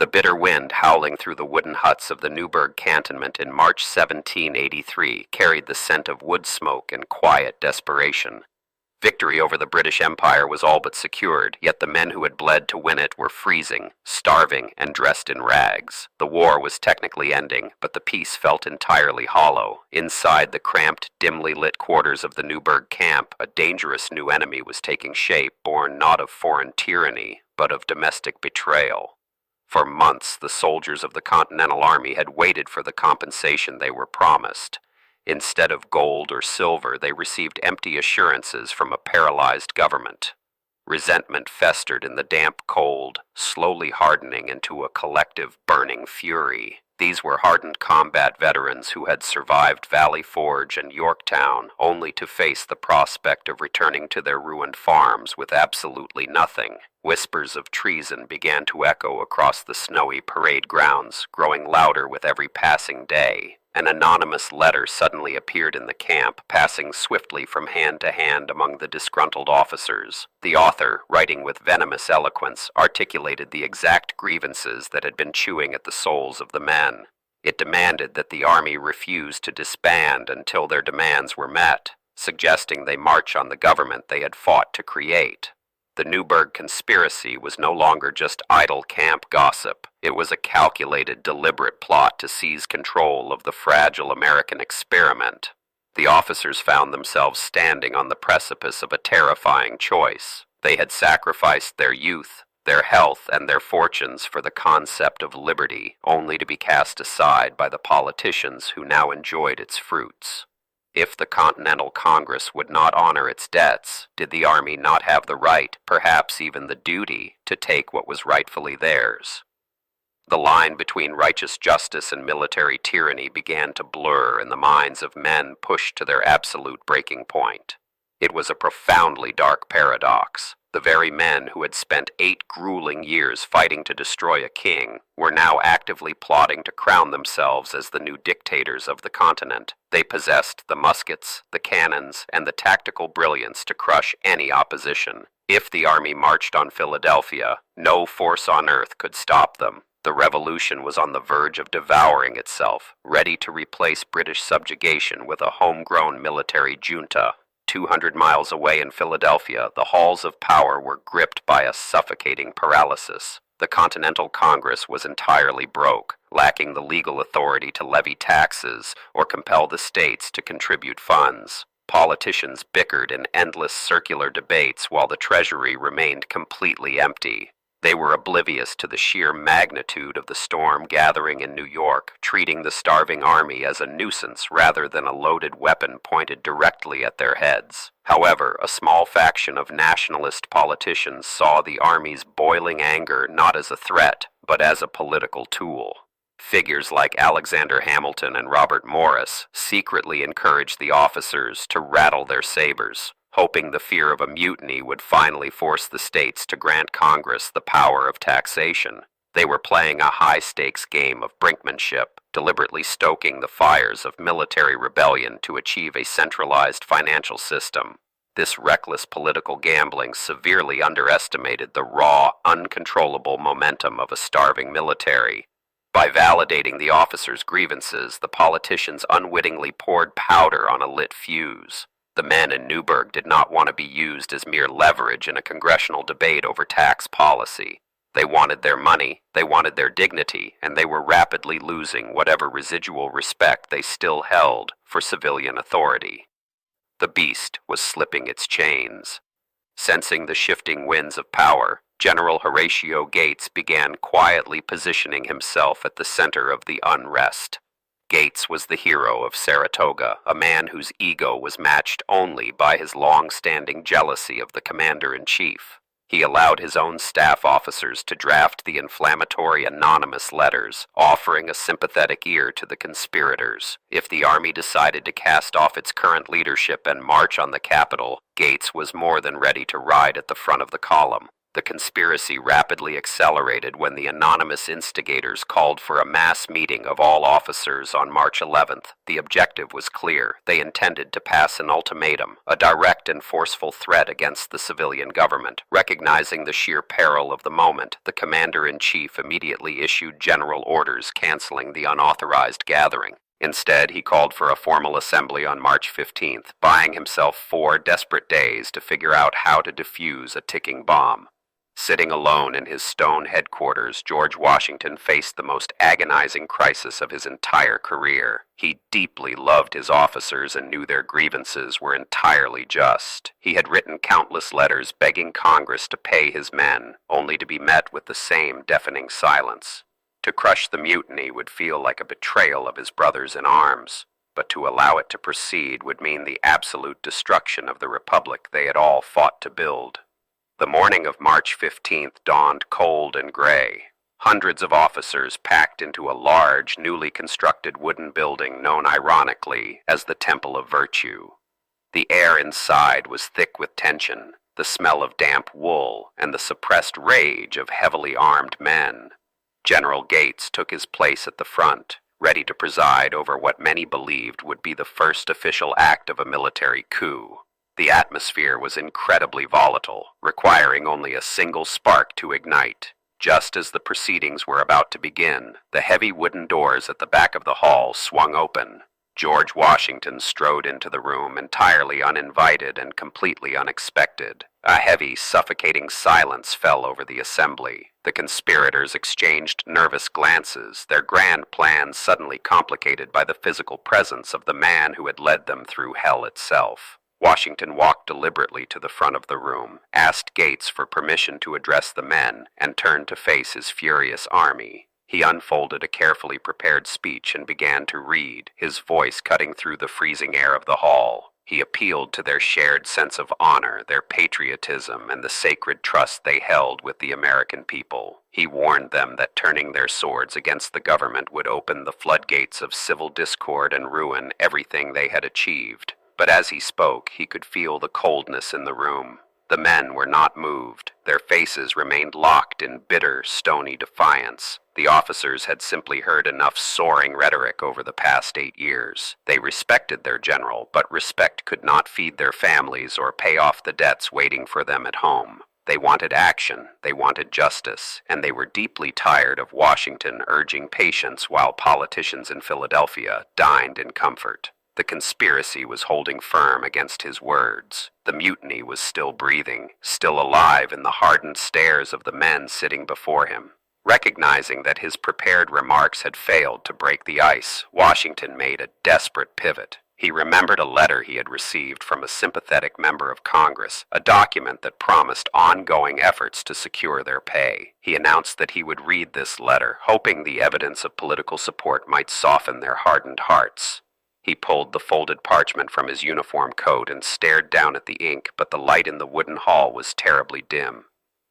The bitter wind howling through the wooden huts of the Newburgh cantonment in March 1783 carried the scent of wood smoke and quiet desperation. Victory over the British Empire was all but secured, yet the men who had bled to win it were freezing, starving, and dressed in rags. The war was technically ending, but the peace felt entirely hollow. Inside the cramped, dimly lit quarters of the Newburgh camp, a dangerous new enemy was taking shape, born not of foreign tyranny, but of domestic betrayal. For months, the soldiers of the Continental Army had waited for the compensation they were promised. Instead of gold or silver, they received empty assurances from a paralyzed government. Resentment festered in the damp cold, slowly hardening into a collective burning fury. These were hardened combat veterans who had survived Valley Forge and Yorktown, only to face the prospect of returning to their ruined farms with absolutely nothing. Whispers of treason began to echo across the snowy parade grounds, growing louder with every passing day. An anonymous letter suddenly appeared in the camp, passing swiftly from hand to hand among the disgruntled officers. The author, writing with venomous eloquence, articulated the exact grievances that had been chewing at the souls of the men. It demanded that the army refuse to disband until their demands were met, suggesting they march on the government they had fought to create. The Newburgh Conspiracy was no longer just idle camp gossip. It was a calculated, deliberate plot to seize control of the fragile American experiment. The officers found themselves standing on the precipice of a terrifying choice. They had sacrificed their youth, their health, and their fortunes for the concept of liberty, only to be cast aside by the politicians who now enjoyed its fruits. If the Continental Congress would not honor its debts, did the Army not have the right, perhaps even the duty, to take what was rightfully theirs? The line between righteous justice and military tyranny began to blur in the minds of men pushed to their absolute breaking point. It was a profoundly dark paradox. The very men who had spent 8 grueling years fighting to destroy a king were now actively plotting to crown themselves as the new dictators of the continent. They possessed the muskets, the cannons, and the tactical brilliance to crush any opposition. If the army marched on Philadelphia, no force on earth could stop them. The revolution was on the verge of devouring itself, ready to replace British subjugation with a homegrown military junta. 200 miles away in Philadelphia, the halls of power were gripped by a suffocating paralysis. The Continental Congress was entirely broke, lacking the legal authority to levy taxes or compel the states to contribute funds. Politicians bickered in endless circular debates while the treasury remained completely empty. They were oblivious to the sheer magnitude of the storm gathering in New York, treating the starving army as a nuisance rather than a loaded weapon pointed directly at their heads. However, a small faction of nationalist politicians saw the army's boiling anger not as a threat, but as a political tool. Figures like Alexander Hamilton and Robert Morris secretly encouraged the officers to rattle their sabers, hoping the fear of a mutiny would finally force the states to grant Congress the power of taxation. They were playing a high-stakes game of brinkmanship, deliberately stoking the fires of military rebellion to achieve a centralized financial system. This reckless political gambling severely underestimated the raw, uncontrollable momentum of a starving military. By validating the officers' grievances, the politicians unwittingly poured powder on a lit fuse. The men in Newburgh did not want to be used as mere leverage in a congressional debate over tax policy. They wanted their money, they wanted their dignity, and they were rapidly losing whatever residual respect they still held for civilian authority. The beast was slipping its chains. Sensing the shifting winds of power, General Horatio Gates began quietly positioning himself at the center of the unrest. Gates was the hero of Saratoga, a man whose ego was matched only by his long-standing jealousy of the commander-in-chief. He allowed his own staff officers to draft the inflammatory anonymous letters, offering a sympathetic ear to the conspirators. If the army decided to cast off its current leadership and march on the capital, Gates was more than ready to ride at the front of the column. The conspiracy rapidly accelerated when the anonymous instigators called for a mass meeting of all officers on March 11th. The objective was clear. They intended to pass an ultimatum, a direct and forceful threat against the civilian government. Recognizing the sheer peril of the moment, the commander-in-chief immediately issued general orders canceling the unauthorized gathering. Instead, he called for a formal assembly on March 15th, buying himself 4 desperate days to figure out how to defuse a ticking bomb. Sitting alone in his stone headquarters, George Washington faced the most agonizing crisis of his entire career. He deeply loved his officers and knew their grievances were entirely just. He had written countless letters begging Congress to pay his men, only to be met with the same deafening silence. To crush the mutiny would feel like a betrayal of his brothers in arms, but to allow it to proceed would mean the absolute destruction of the republic they had all fought to build. The morning of March 15th dawned cold and gray. Hundreds of officers packed into a large, newly constructed wooden building known ironically as the Temple of Virtue. The air inside was thick with tension, the smell of damp wool, and the suppressed rage of heavily armed men. General Gates took his place at the front, ready to preside over what many believed would be the first official act of a military coup. The atmosphere was incredibly volatile, requiring only a single spark to ignite. Just as the proceedings were about to begin, the heavy wooden doors at the back of the hall swung open. George Washington strode into the room entirely uninvited and completely unexpected. A heavy, suffocating silence fell over the assembly. The conspirators exchanged nervous glances, their grand plans suddenly complicated by the physical presence of the man who had led them through hell itself. Washington walked deliberately to the front of the room, asked Gates for permission to address the men, and turned to face his furious army. He unfolded a carefully prepared speech and began to read, his voice cutting through the freezing air of the hall. He appealed to their shared sense of honor, their patriotism, and the sacred trust they held with the American people. He warned them that turning their swords against the government would open the floodgates of civil discord and ruin everything they had achieved. But as he spoke, he could feel the coldness in the room. The men were not moved. Their faces remained locked in bitter, stony defiance. The officers had simply heard enough soaring rhetoric over the past 8 years. They respected their general, but respect could not feed their families or pay off the debts waiting for them at home. They wanted action, they wanted justice, and they were deeply tired of Washington urging patience while politicians in Philadelphia dined in comfort. The conspiracy was holding firm against his words. The mutiny was still breathing, still alive in the hardened stares of the men sitting before him. Recognizing that his prepared remarks had failed to break the ice, Washington made a desperate pivot. He remembered a letter he had received from a sympathetic member of Congress, a document that promised ongoing efforts to secure their pay. He announced that he would read this letter, hoping the evidence of political support might soften their hardened hearts. He pulled the folded parchment from his uniform coat and stared down at the ink, but the light in the wooden hall was terribly dim.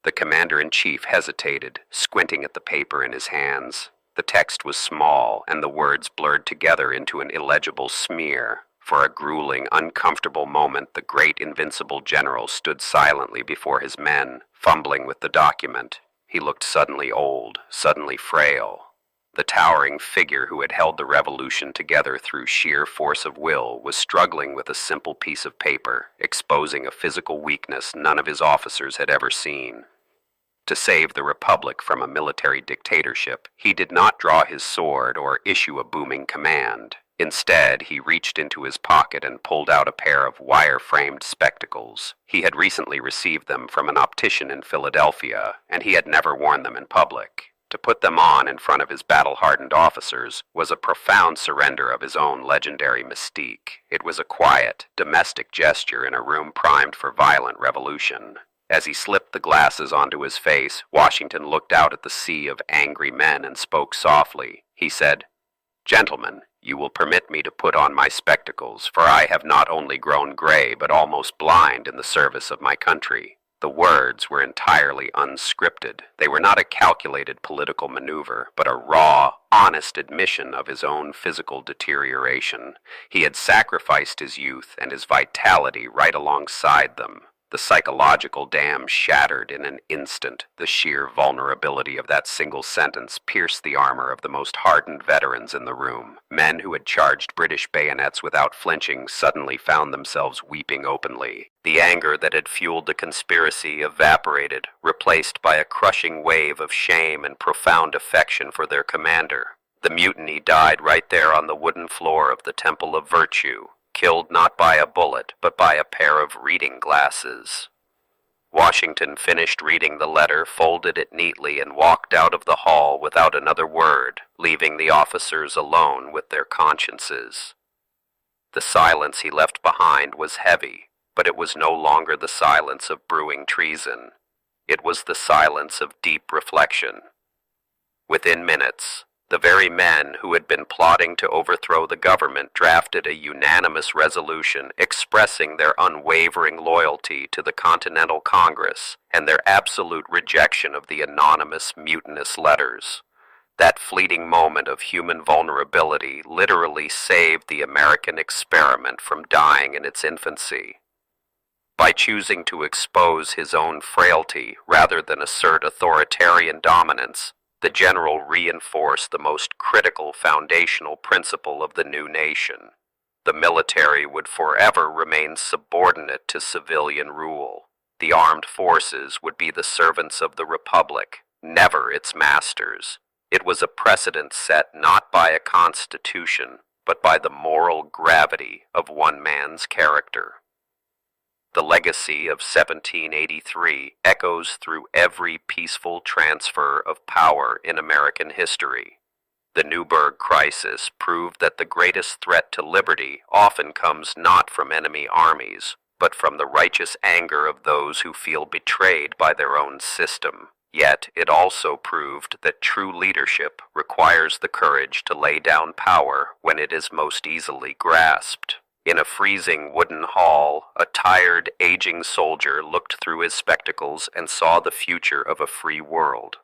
The commander-in-chief hesitated, squinting at the paper in his hands. The text was small, and the words blurred together into an illegible smear. For a grueling, uncomfortable moment, the great invincible general stood silently before his men, fumbling with the document. He looked suddenly old, suddenly frail. The towering figure who had held the revolution together through sheer force of will was struggling with a simple piece of paper, exposing a physical weakness none of his officers had ever seen. To save the Republic from a military dictatorship, he did not draw his sword or issue a booming command. Instead, he reached into his pocket and pulled out a pair of wire-framed spectacles. He had recently received them from an optician in Philadelphia, and he had never worn them in public. To put them on in front of his battle-hardened officers was a profound surrender of his own legendary mystique. It was a quiet, domestic gesture in a room primed for violent revolution. As he slipped the glasses onto his face, Washington looked out at the sea of angry men and spoke softly. He said, "Gentlemen, you will permit me to put on my spectacles, for I have not only grown gray but almost blind in the service of my country." The words were entirely unscripted. They were not a calculated political maneuver, but a raw, honest admission of his own physical deterioration. He had sacrificed his youth and his vitality right alongside them. The psychological dam shattered in an instant. The sheer vulnerability of that single sentence pierced the armor of the most hardened veterans in the room. Men who had charged British bayonets without flinching suddenly found themselves weeping openly. The anger that had fueled the conspiracy evaporated, replaced by a crushing wave of shame and profound affection for their commander. The mutiny died right there on the wooden floor of the Temple of Virtue, killed not by a bullet, but by a pair of reading glasses. Washington finished reading the letter, folded it neatly, and walked out of the hall without another word, leaving the officers alone with their consciences. The silence he left behind was heavy, but it was no longer the silence of brewing treason. It was the silence of deep reflection. Within minutes, the very men who had been plotting to overthrow the government drafted a unanimous resolution expressing their unwavering loyalty to the Continental Congress and their absolute rejection of the anonymous mutinous letters. That fleeting moment of human vulnerability literally saved the American experiment from dying in its infancy. By choosing to expose his own frailty rather than assert authoritarian dominance, the general reinforced the most critical foundational principle of the new nation. The military would forever remain subordinate to civilian rule. The armed forces would be the servants of the Republic, never its masters. It was a precedent set not by a constitution, but by the moral gravity of one man's character. The legacy of 1783 echoes through every peaceful transfer of power in American history. The Newburgh crisis proved that the greatest threat to liberty often comes not from enemy armies, but from the righteous anger of those who feel betrayed by their own system. Yet it also proved that true leadership requires the courage to lay down power when it is most easily grasped. In a freezing wooden hall, a tired, aging soldier looked through his spectacles and saw the future of a free world.